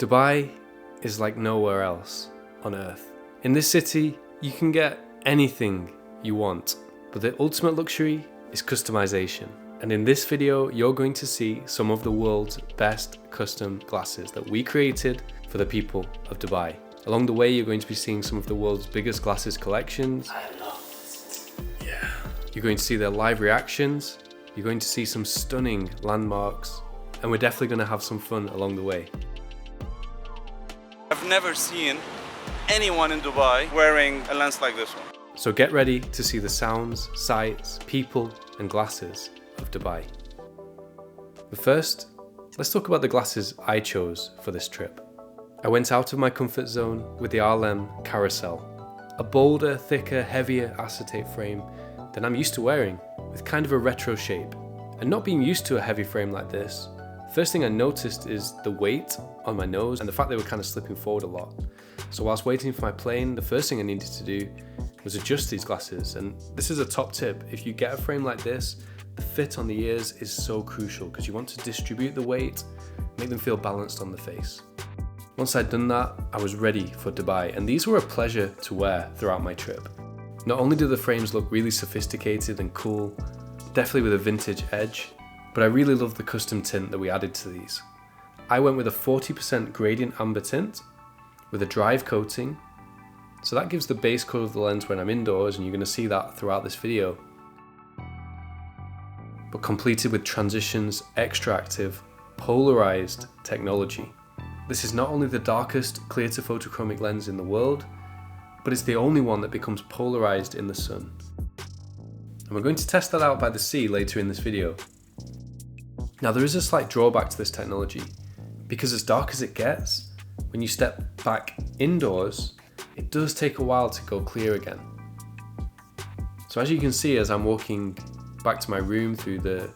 Dubai is like nowhere else on earth. In this city, you can get anything you want, but the ultimate luxury is customization. And in this video, you're going to see some of the world's best custom glasses that we created for the people of Dubai. Along the way, you're going to be seeing some of the world's biggest glasses collections. I love this. Yeah. You're going to see their live reactions. You're going to see some stunning landmarks, and we're definitely going to have some fun along the way. I've never seen anyone in Dubai wearing a lens like this one. So get ready to see the sounds, sights, people, and glasses of Dubai. But first, let's talk about the glasses I chose for this trip. I went out of my comfort zone with the RLM Carousel, a bolder, thicker, heavier acetate frame than I'm used to wearing, with kind of a retro shape. And not being used to a heavy frame like this, first thing I noticed is the weight on my nose and the fact they were kind of slipping forward a lot. So whilst waiting for my plane, the first thing I needed to do was adjust these glasses. And this is a top tip: if you get a frame like this, the fit on the ears is so crucial because you want to distribute the weight, make them feel balanced on the face. Once I'd done that, I was ready for Dubai, and these were a pleasure to wear throughout my trip. Not only do the frames look really sophisticated and cool, definitely with a vintage edge, but I really love the custom tint that we added to these. I went with a 40% gradient amber tint with a drive coating, so that gives the base color of the lens when I'm indoors, and you're going to see that throughout this video, but completed with Transition's extra active polarized technology. This is not only the darkest clear to photochromic lens in the world, but it's the only one that becomes polarized in the sun. And we're going to test that out by the sea later in this video. Now there is a slight drawback to this technology, because as dark as it gets, when you step back indoors, it does take a while to go clear again. So as you can see, as I'm walking back to my room through the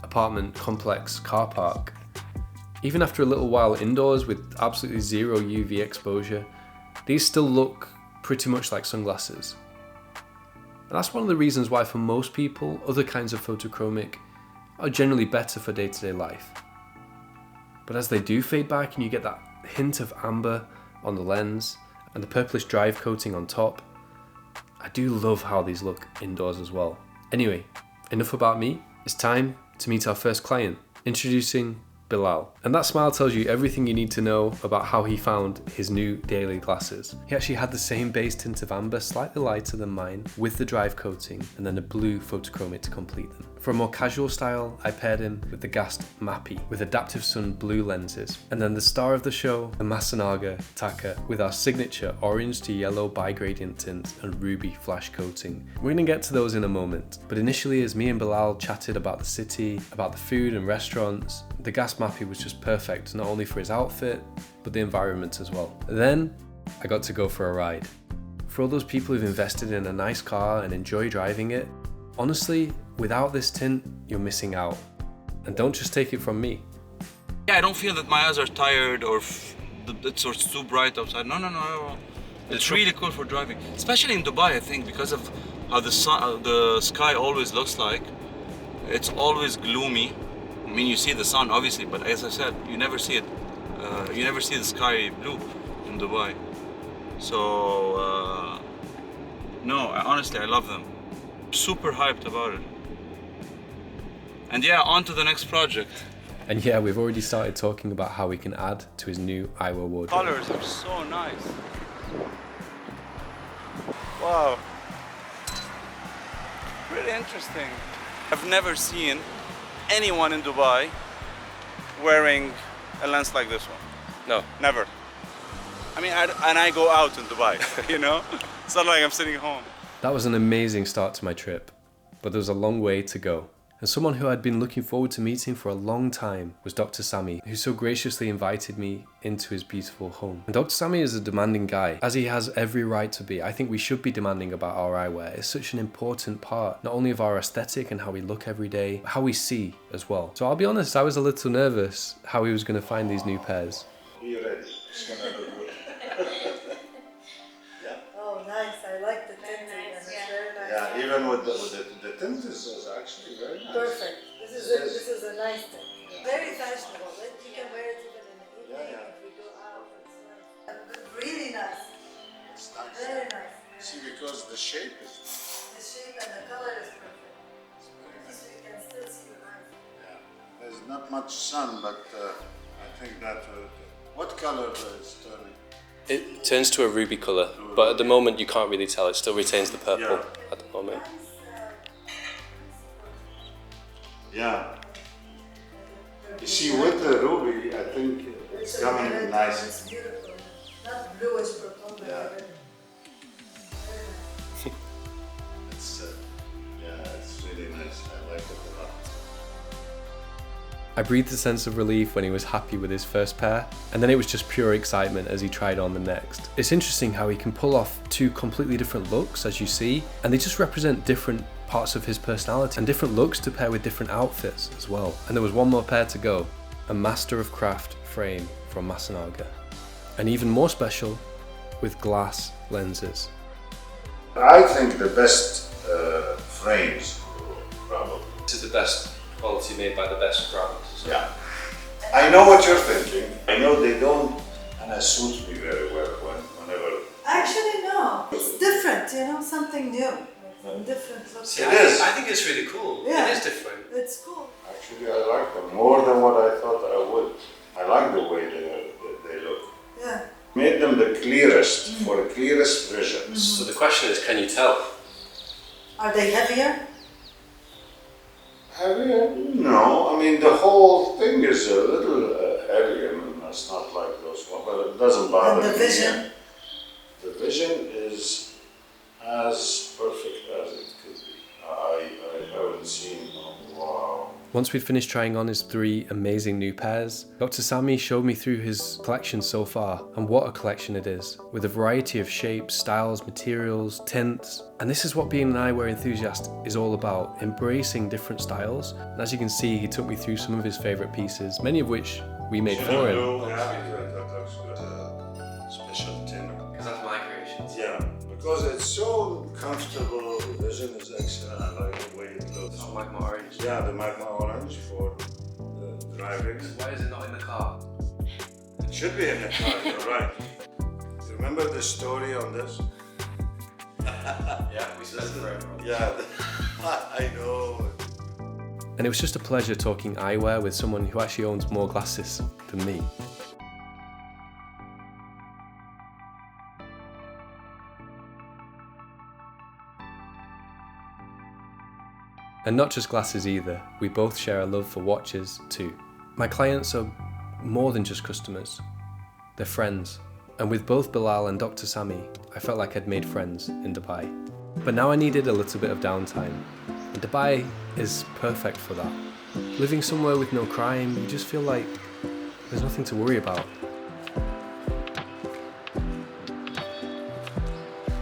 apartment complex car park, even after a little while indoors with absolutely zero UV exposure, these still look pretty much like sunglasses. And that's one of the reasons why for most people, other kinds of photochromic are generally better for day-to-day life. But as they do fade back and you get that hint of amber on the lens and the purplish drive coating on top, I do love how these look indoors as well. Anyway, enough about me. It's time to meet our first client. Introducing Bilal. And that smile tells you everything you need to know about how he found his new daily glasses. He actually had the same base tint of amber, slightly lighter than mine, with the drive coating, and then a blue photochromic to complete them. For a more casual style, I paired him with the Gast Mappy with adaptive sun blue lenses. And then the star of the show, the Masanaga Taka, with our signature orange to yellow bi-gradient tint and ruby flash coating. We're gonna get to those in a moment, but initially as me and Bilal chatted about the city, about the food and restaurants, the Gast Mappy was just perfect, not only for his outfit, but the environment as well. Then I got to go for a ride. For all those people who've invested in a nice car and enjoy driving it, honestly, without this tint, you're missing out. And don't just take it from me. Yeah, I don't feel that my eyes are tired or it's too bright outside. No. It's really cool for driving, especially in Dubai, I think, because of how the sky always looks like. It's always gloomy. I mean, you see the sun, obviously, but as I said, you never see it. You never see the sky blue in Dubai. So, no, honestly, I love them. Super hyped about it. And yeah, on to the next project. And yeah, we've already started talking about how we can add to his new eyewear wardrobe. Colors are so nice. Wow. Really interesting. I've never seen anyone in Dubai wearing a lens like this one. No. Never. I mean, I go out in Dubai, you know? It's not like I'm sitting home. That was an amazing start to my trip, but there was a long way to go. And someone who I'd been looking forward to meeting for a long time was Dr. Sammy, who so graciously invited me into his beautiful home. And Dr. Sammy is a demanding guy, as he has every right to be. I think we should be demanding about our eyewear. It's such an important part, not only of our aesthetic and how we look every day, but how we see as well. So I'll be honest, I was a little nervous how he was going to find these new pairs. Be ready. It's gonna look good. Yeah. Oh, nice. I like the tinting. Nice, It's yeah. very nice. Yeah, even with the tint is actually very nice. Perfect. This is a nice thing. Very fashionable. You can wear it even in the evening Yeah. if we go out. because the shape is. The shape and the color is perfect. So you can still see your eyes. Yeah. There's not much sun, but I think that what color is turning? It turns to a ruby colour, but at the moment you can't really tell. It still retains the purple Yeah. at the moment. Yeah. You see, with the ruby, I think it's coming It's nice. beautiful. Not bluish purple, but Yeah. very nice. It's it's really nice. I like it a lot. I breathed a sense of relief when he was happy with his first pair, and then it was just pure excitement as he tried on the next. It's interesting how he can pull off two completely different looks, as you see, and they just represent different parts of his personality and different looks to pair with different outfits as well. And there was one more pair to go, a Master of Craft frame from Masanaga, and even more special with glass lenses. I think the best frames, probably. This is the best quality made by the best brands. Yeah. I know what you're thinking. I know they don't suit me very well whenever. Actually, no. It's different, something new. Different looks. It is. I think it's really cool. Yeah. It is different. It's cool. Actually, I like them more than what I thought I would. I like the way they look. Yeah. Made them the clearest, for the clearest visions. So the question is, can you tell? Are they heavier? Heavier? No, I mean the whole thing is a little heavier. I mean, it's not like those ones, but it doesn't bother And the me. vision? The vision is as perfect as it could be. I haven't seen. Wow. Once we'd finished trying on his 3 amazing new pairs, Dr. Sammy showed me through his collection so far, and what a collection it is, with a variety of shapes, styles, materials, tints. And this is what being an eyewear enthusiast is all about, embracing different styles. And as you can see, he took me through some of his favourite pieces, many of which we made for him. Yeah, that looks good. Special tin. Because that's my creations. Yeah, because it's so comfortable. The vision is excellent. I like the way it looks. It's magma orange. Yeah, the magma orange for driving. Why is it not in the car? It should be in the car, you're right. You remember the story on this? Yeah, we said forever. Yeah, I know. And it was just a pleasure talking eyewear with someone who actually owns more glasses than me. And not just glasses either, we both share a love for watches too. My clients are more than just customers, they're friends. And with both Bilal and Dr. Sammy, I felt like I'd made friends in Dubai. But now I needed a little bit of downtime, and Dubai is perfect for that. Living somewhere with no crime, you just feel like there's nothing to worry about.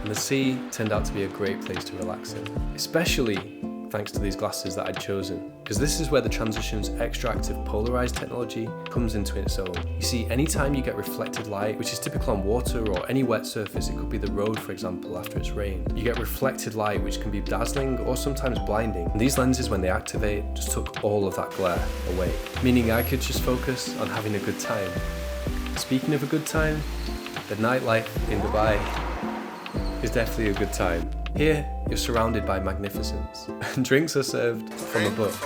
And the sea turned out to be a great place to relax in, especially thanks to these glasses that I'd chosen, because this is where the Transitions extra-active polarized technology comes into its own. You see, anytime you get reflected light, which is typical on water or any wet surface, it could be the road for example after it's rained, you get reflected light which can be dazzling or sometimes blinding. And these lenses, when they activate, just took all of that glare away, meaning I could just focus on having a good time. Speaking of a good time, the nightlife in Dubai is definitely a good time. Here, you're surrounded by magnificence, and drinks are served from above.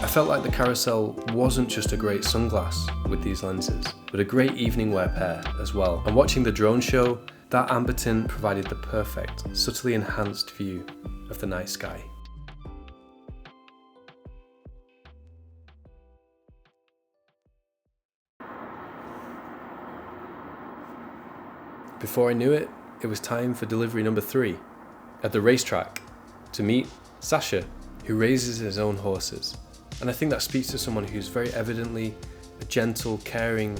I felt like the Carousel wasn't just a great sunglass with these lenses, but a great evening wear pair as well. And watching the drone show, that amber tint provided the perfect, subtly enhanced view of the night sky. Before I knew it, it was time for delivery number 3 at the racetrack to meet Sasha, who raises his own horses. And I think that speaks to someone who's very evidently a gentle, caring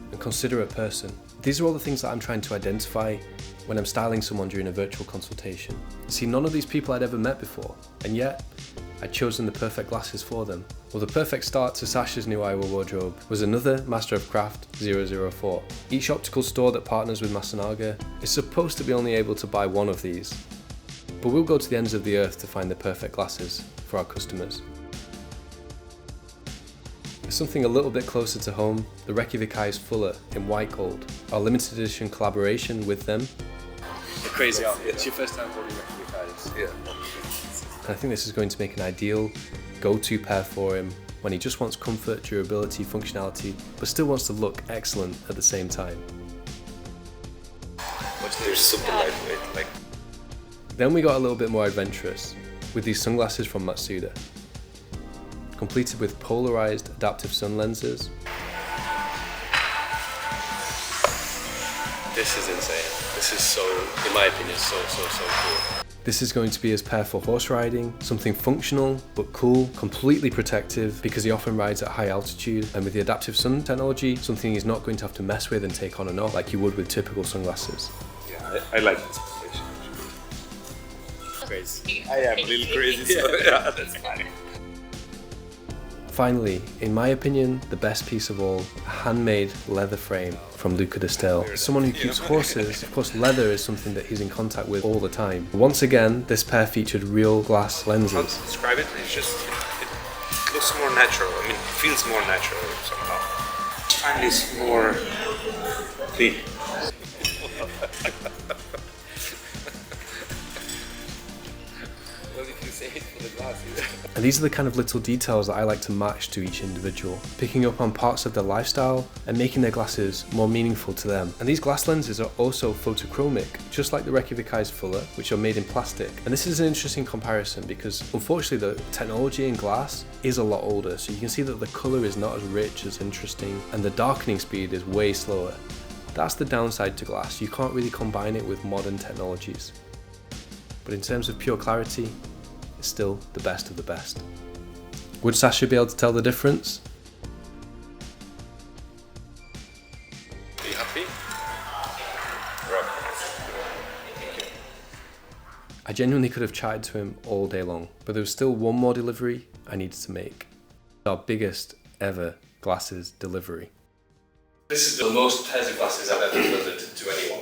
and considerate person. These are all the things that I'm trying to identify when I'm styling someone during a virtual consultation. See, none of these people I'd ever met before, and yet I'd chosen the perfect glasses for them. Well, the perfect start to Sasha's new eyewear wardrobe was another Master of Craft 004. Each optical store that partners with Masanaga is supposed to be only able to buy one of these, but we'll go to the ends of the earth to find the perfect glasses for our customers. Something a little bit closer to home, the Reykjavik Eyes Fuller in white gold. Our limited edition collaboration with them. Crazy outfit. It's your first time holding Reykjavik Eyes. Yeah. And I think this is going to make an ideal go-to pair for him when he just wants comfort, durability, functionality, but still wants to look excellent at the same time. They're super lightweight. Then we got a little bit more adventurous with these sunglasses from Matsuda. Completed with polarized adaptive sun lenses. This is insane. This is so, in my opinion, so cool. This is going to be his pair for horse riding, something functional but cool, completely protective because he often rides at high altitude, and with the adaptive sun technology, something he's not going to have to mess with and take on and off like you would with typical sunglasses. Yeah, I like this position. Crazy. I am a little crazy, so yeah, that's fine. Finally, in my opinion, the best piece of all, a handmade leather frame from Luca de Stel. As someone who keeps horses, of course leather is something that he's in contact with all the time. Once again, this pair featured real glass How lenses. to describe it? It's just, it looks more natural. I mean, it feels more natural somehow. I find this more clean. What did you say for the glasses? And these are the kind of little details that I like to match to each individual, picking up on parts of their lifestyle and making their glasses more meaningful to them. And these glass lenses are also photochromic, just like the Reykjavik Eyes Fuller, which are made in plastic. And this is an interesting comparison because unfortunately the technology in glass is a lot older, so you can see that the colour is not as rich, as interesting, and the darkening speed is way slower. That's the downside to glass, you can't really combine it with modern technologies. But in terms of pure clarity, it's still the best of the best. Would Sasha be able to tell the difference? Are you happy? I genuinely could have chatted to him all day long, but there was still one more delivery I needed to make. Our biggest ever glasses delivery. This is the most pleasant glasses I've ever delivered to anyone.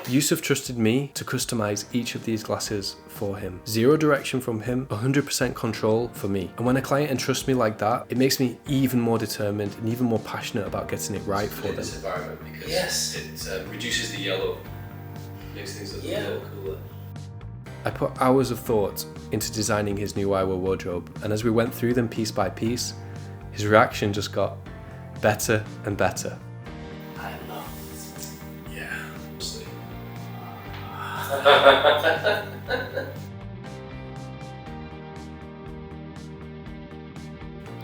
Yusuf trusted me to customize each of these glasses for him. Zero direction from him, 100% control for me. And when a client entrusts me like that, it makes me even more determined and even more passionate about getting it right for them. This environment because it reduces the yellow, makes things look a little cooler. I put hours of thought into designing his new eyewear wardrobe, and as we went through them piece by piece, his reaction just got better and better. I love this. Yeah, honestly.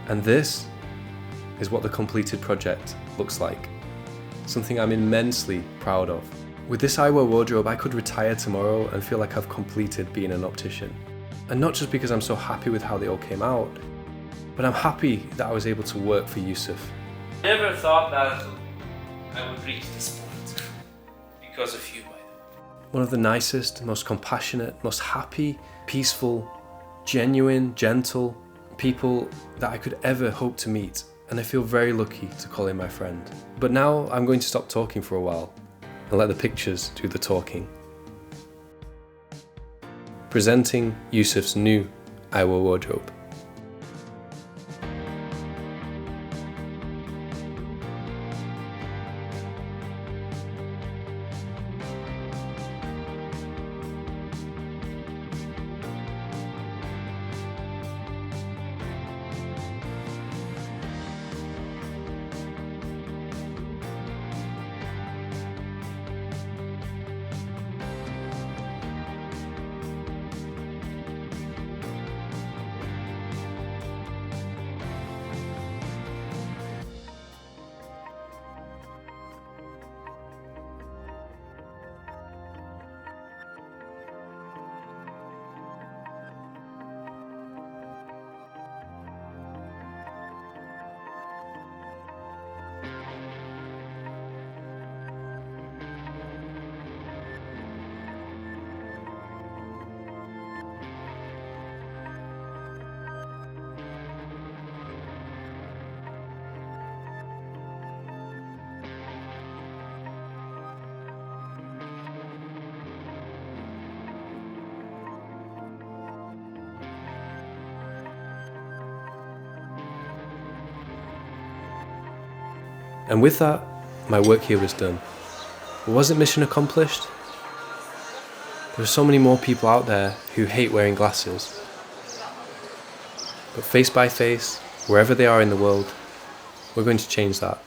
And this is what the completed project looks like. Something I'm immensely proud of. With this eyewear wardrobe, I could retire tomorrow and feel like I've completed being an optician. And not just because I'm so happy with how they all came out, but I'm happy that I was able to work for Yusuf. Never thought that I would reach this point because of you, by the way. One of the nicest, most compassionate, most happy, peaceful, genuine, gentle people that I could ever hope to meet, and I feel very lucky to call him my friend. But now I'm going to stop talking for a while and let the pictures do the talking. Presenting Yusuf's new eyewear wardrobe. And with that, my work here was done. But was it mission accomplished? There are so many more people out there who hate wearing glasses. But face by face, wherever they are in the world, we're going to change that.